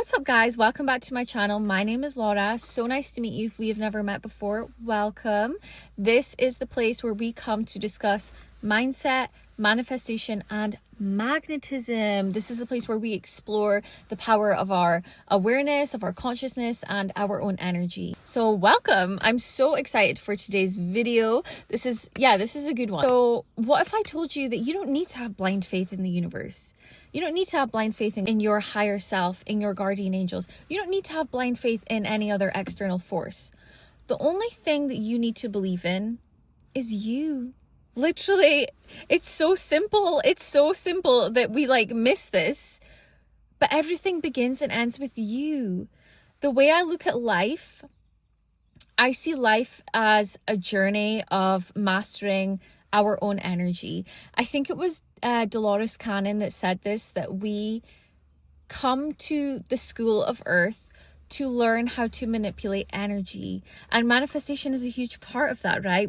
What's up, guys? Welcome back to my channel. My name is Laura. So nice to meet you. If we have never met before, welcome. This is the place where we come to discuss mindset, manifestation, and magnetism. This is a place where we explore the power of our awareness, of our consciousness, and our own energy. So welcome. I'm so excited for today's video. This is a good one. So what if I told you that you don't need to have blind faith in the universe? You don't need to have blind faith in your higher self, in your guardian angels. You don't need to have blind faith in any other external force. The only thing that you need to believe in is you. Literally, it's so simple. It's so simple that we miss this. But everything begins and ends with you. The way I look at life, I see life as a journey of mastering our own energy. I think it was Dolores Cannon that said this, that we come to the school of earth to learn how to manipulate energy, and manifestation is a huge part of that, right?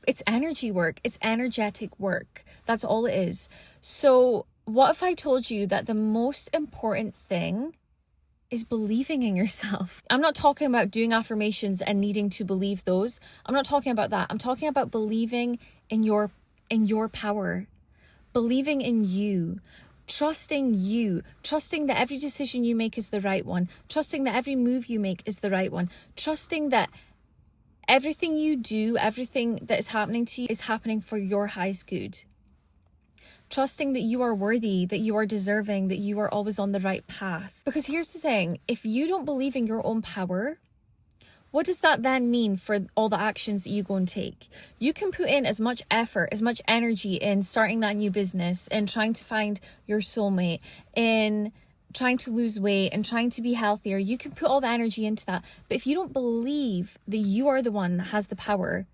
It's energy work, it's energetic work. That's all it is. So what if I told you that the most important thing is believing in yourself? I'm not talking about doing affirmations and needing to believe those. I'm not talking about that. I'm talking about believing in your power, believing in you, trusting that every decision you make is the right one, trusting that every move you make is the right one, trusting that everything you do, everything that is happening to you is happening for your highest good. Trusting that you are worthy, that you are deserving, that you are always on the right path. Because here's the thing, if you don't believe in your own power, what does that then mean for all the actions that you go and take? You can put in as much effort, as much energy in starting that new business, in trying to find your soulmate, in trying to lose weight and trying to be healthier. You can put all the energy into that. But if you don't believe that you are the one that has the power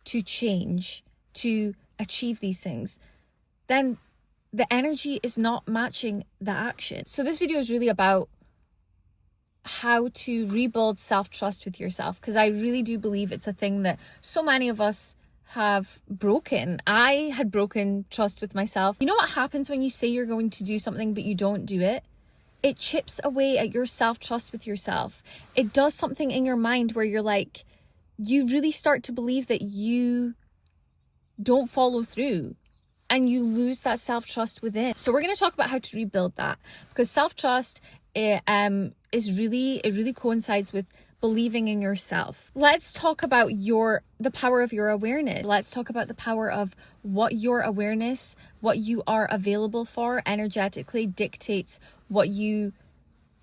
to change, to achieve these things, then the energy is not matching the action. So this video is really about how to rebuild self-trust with yourself, because I really do believe it's a thing that so many of us have broken. I had broken trust with myself. You know what happens when you say you're going to do something but you don't do it? It chips away at your self-trust with yourself. It does something in your mind where you really start to believe that you don't follow through, and you lose that self-trust within. So we're going to talk about how to rebuild that, because self-trust it really coincides with believing in yourself. Let's talk about the power of your awareness. Let's talk about the power of what your awareness, what you are available for energetically dictates what you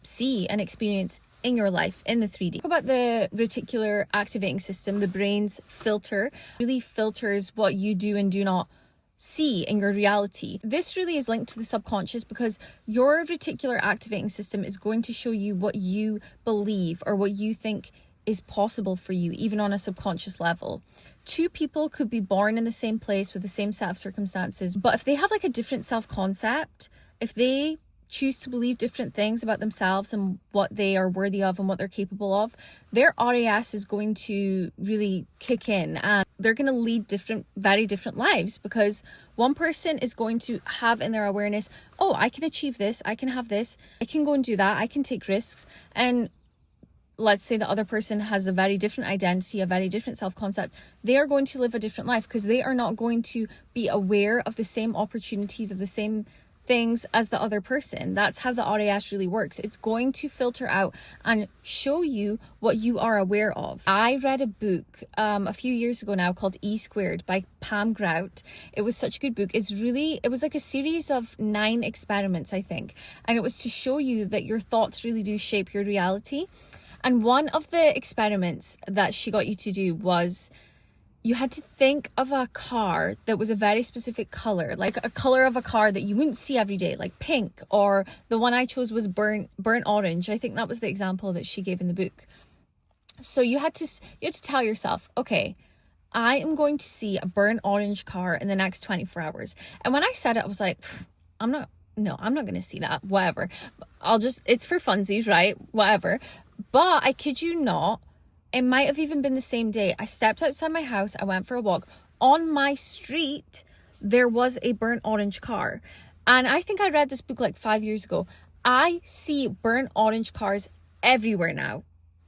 see and experience in your life in the 3D. Talk about the reticular activating system, the brain's filter, really filters what you do and do not see in your reality. This really is linked to the subconscious, because your reticular activating system is going to show you what you believe or what you think is possible for you, even on a subconscious level. Two people could be born in the same place with the same set of circumstances, but if they have a different self-concept, if they choose to believe different things about themselves and what they are worthy of and what they're capable of, their RAS is going to really kick in, and they're going to lead very different lives, because one person is going to have in their awareness, oh, I can achieve this, I can have this, I can go and do that, I can take risks. And let's say the other person has a very different identity, a very different self-concept. They are going to live a different life because they are not going to be aware of the same opportunities, of the same things as the other person. That's how the RAS really works. It's going to filter out and show you what you are aware of. I read a book a few years ago now called E Squared by Pam Grout. It was such a good book. It was like a series of 9 experiments, I think, and it was to show you that your thoughts really do shape your reality. And one of the experiments that she got you to do was you had to think of a car that was a very specific color, like a color of a car that you wouldn't see every day, like pink, or the one I chose was burnt orange. I think that was the example that she gave in the book. So you had to tell yourself, okay, I am going to see a burnt orange car in the next 24 hours. And when I said it, I was like, I'm not going to see that, whatever. It's for funsies, right? Whatever. But I kid you not, it might have even been the same day. I stepped outside my house, I went for a walk. On my street, there was a burnt orange car. And I think I read this book 5 years ago. I see burnt orange cars everywhere now.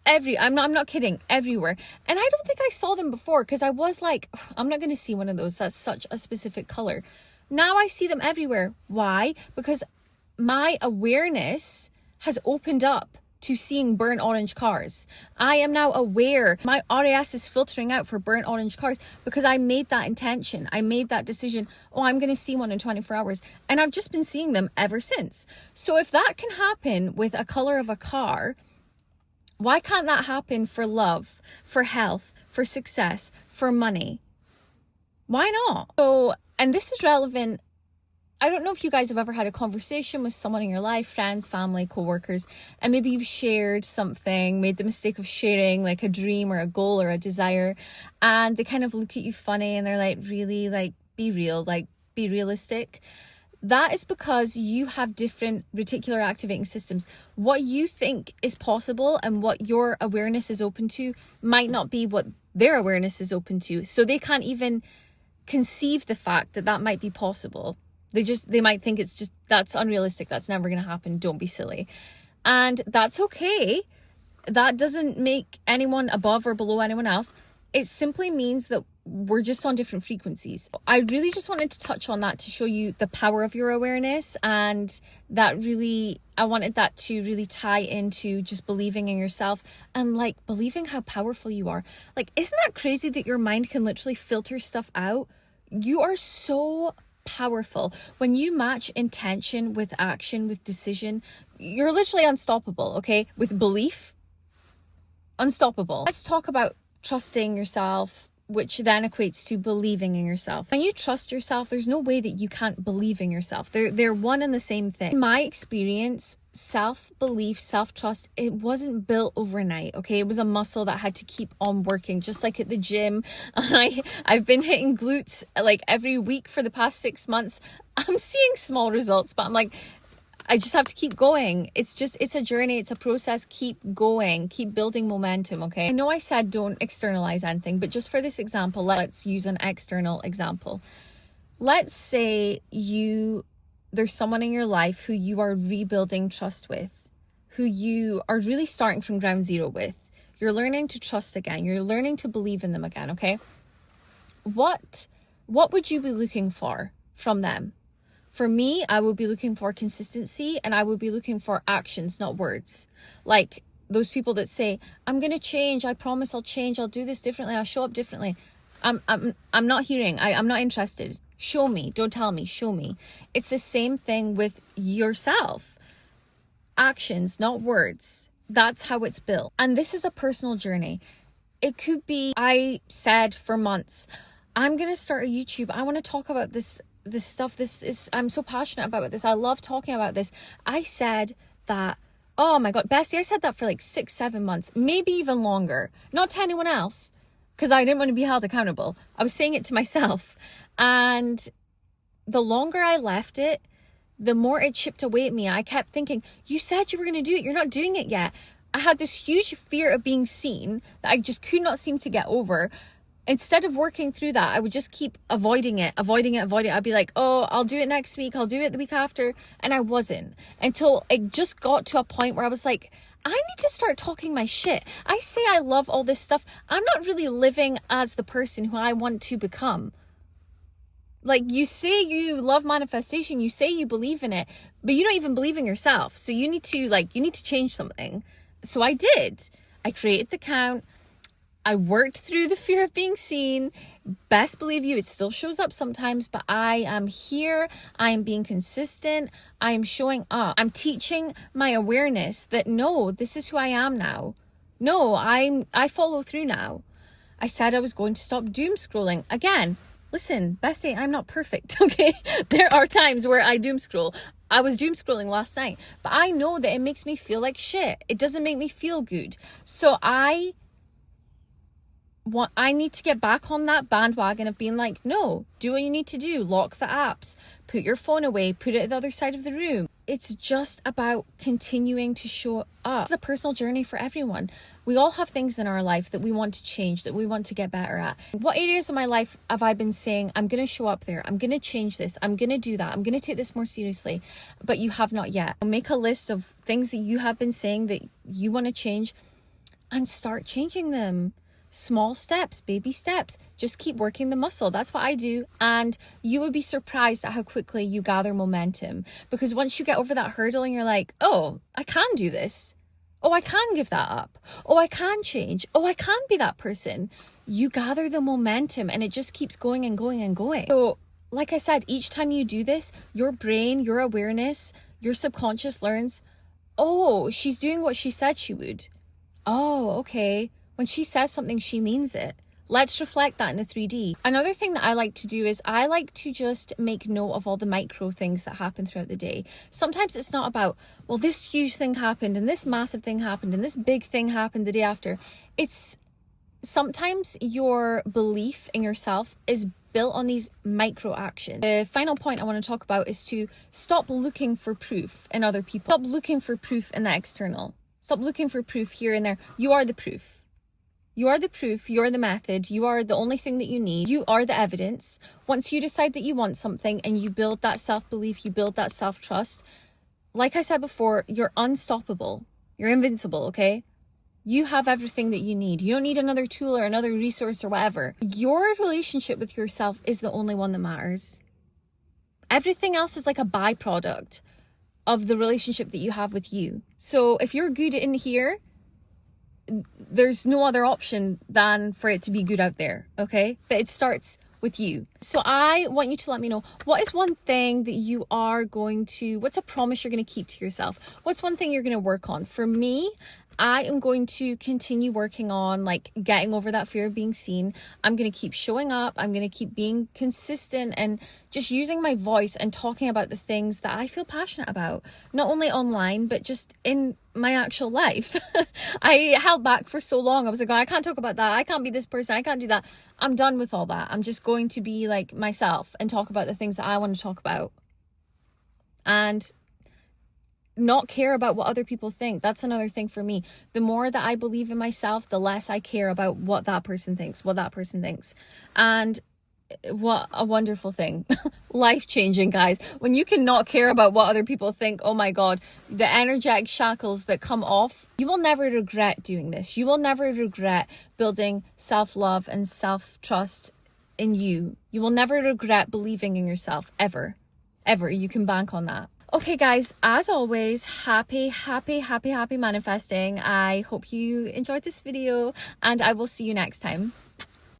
I'm not kidding, everywhere. And I don't think I saw them before, because I was like, I'm not going to see one of those. That's such a specific color. Now I see them everywhere. Why? Because my awareness has opened up to seeing burnt orange cars. I am now aware. My RAS is filtering out for burnt orange cars because I made that intention. I made that decision. Oh, I'm going to see one in 24 hours. And I've just been seeing them ever since. So if that can happen with a color of a car, why can't that happen for love, for health, for success, for money? Why not? So, and this is relevant. I don't know if you guys have ever had a conversation with someone in your life, friends, family, co-workers, and maybe you've shared something, made the mistake of sharing like a dream or a goal or a desire, and they kind of look at you funny and they're like, really, like, be real, like, be realistic. That is because you have different reticular activating systems. What you think is possible and what your awareness is open to might not be what their awareness is open to. So they can't even conceive the fact that that might be possible. They might think it's just, that's unrealistic. That's never going to happen. Don't be silly. And that's okay. That doesn't make anyone above or below anyone else. It simply means that we're just on different frequencies. I really just wanted to touch on that to show you the power of your awareness, and that really, I wanted that to really tie into just believing in yourself and like believing how powerful you are. Like, isn't that crazy that your mind can literally filter stuff out? You are so powerful. When you match intention with action, with decision, you're literally unstoppable, okay? With belief, unstoppable. Let's talk about trusting yourself, which then equates to believing in yourself. When you trust yourself, there's no way that you can't believe in yourself. They're one and the same thing. In my experience, self-belief, self-trust, it wasn't built overnight, okay? It was a muscle that had to keep on working, just like at the gym. I've been hitting glutes like every week for the past 6 months. I'm seeing small results, but I'm like, I just have to keep going. It's a journey. It's a process. Keep going. Keep building momentum, okay? I know I said don't externalize anything, but just for this example, let's use an external example. Let's say there's someone in your life who you are rebuilding trust with, who you are really starting from ground zero with. You're learning to trust again. You're learning to believe in them again, okay? What would you be looking for from them? For me, I would be looking for consistency, and I would be looking for actions, not words. Like those people that say, I'm going to change. I promise I'll change. I'll do this differently. I'll show up differently. I'm not hearing. I'm not interested. Show me. Don't tell me. Show me. It's the same thing with yourself. Actions, not words. That's how it's built. And this is a personal journey. It could be, I said for months, I'm going to start a YouTube. I want to talk about this stuff. I'm so passionate about this. I love talking about this. I said that, oh my God, Bestie, I said that for like 6-7 months, maybe even longer. Not to anyone else, because I didn't want to be held accountable. I was saying it to myself. And the longer I left it, the more it chipped away at me. I kept thinking, you said you were going to do it. You're not doing it yet. I had this huge fear of being seen that I just could not seem to get over. Instead of working through that, I would just keep avoiding it. I'd be like, oh, I'll do it next week. I'll do it the week after. And I wasn't, until it just got to a point where I was like, I need to start talking my shit. I say I love all this stuff. I'm not really living as the person who I want to become. Like, you say you love manifestation, you say you believe in it, but you don't even believe in yourself. So you need to change something. So I did. I created the account. I worked through the fear of being seen. Best believe you, it still shows up sometimes, but I am here. I am being consistent. I am showing up. I'm teaching my awareness that no, this is who I am now. No, I follow through now. I said I was going to stop doom scrolling. Again, listen, Bestie, I'm not perfect, okay? There are times where I doom scroll. I was doom scrolling last night, but I know that it makes me feel like shit. It doesn't make me feel good. So I need to get back on that bandwagon of being like, no, do what you need to do. Lock the apps. put your phone away, put it at the other side of the room. It's just about continuing to show up. It's a personal journey for everyone. We all have things in our life that we want to change, that we want to get better at. What areas of my life have I been saying, I'm going to show up there, I'm going to change this, I'm going to do that, I'm going to take this more seriously, but you have not yet? Make a list of things that you have been saying that you want to change and start changing them. Small steps, baby steps. Just keep working the muscle. That's what I do. And you would be surprised at how quickly you gather momentum. Because once you get over that hurdle and you're like, oh, I can do this. Oh, I can give that up. Oh, I can change. Oh, I can be that person. You gather the momentum and it just keeps going and going and going. So, like I said, each time you do this, your brain, your awareness, your subconscious learns, oh, she's doing what she said she would. Oh, okay. When she says something, she means it. Let's reflect that in the 3D. Another thing that I like to do is I like to just make note of all the micro things that happen throughout the day. Sometimes it's not about, well, this huge thing happened and this massive thing happened and this big thing happened the day after. It's sometimes your belief in yourself is built on these micro actions. The final point I want to talk about is to stop looking for proof in other people. Stop looking for proof in the external. Stop looking for proof here and there. You are the proof. You are the proof, you are the method, you are the only thing that you need, you are the evidence. Once you decide that you want something and you build that self-belief, you build that self-trust, like I said before, you're unstoppable, you're invincible, okay? You have everything that you need. You don't need another tool or another resource or whatever. Your relationship with yourself is the only one that matters. Everything else is like a byproduct of the relationship that you have with you. So if you're good in here, there's no other option than for it to be good out there, okay? But it starts with you. So I want you to let me know, what is one thing that you are going to, what's a promise you're going to keep to yourself? What's one thing you're going to work on? For me, I am going to continue working on like getting over that fear of being seen. I'm going to keep showing up. I'm going to keep being consistent and just using my voice and talking about the things that I feel passionate about, not only online, but just in my actual life. I held back for so long. I was like, oh, I can't talk about that. I can't be this person. I can't do that. I'm done with all that. I'm just going to be like myself and talk about the things that I want to talk about. And not care about what other people think. That's another thing for me. The more that I believe in myself, the less I care about what that person thinks, And what a wonderful thing. Life-changing, guys. When you cannot care about what other people think, oh my God, the energetic shackles that come off, you will never regret doing this. You will never regret building self-love and self-trust in you. You will never regret believing in yourself, ever. Ever. You can bank on that. Okay, guys, as always, happy manifesting. I hope you enjoyed this video and I will see you next time.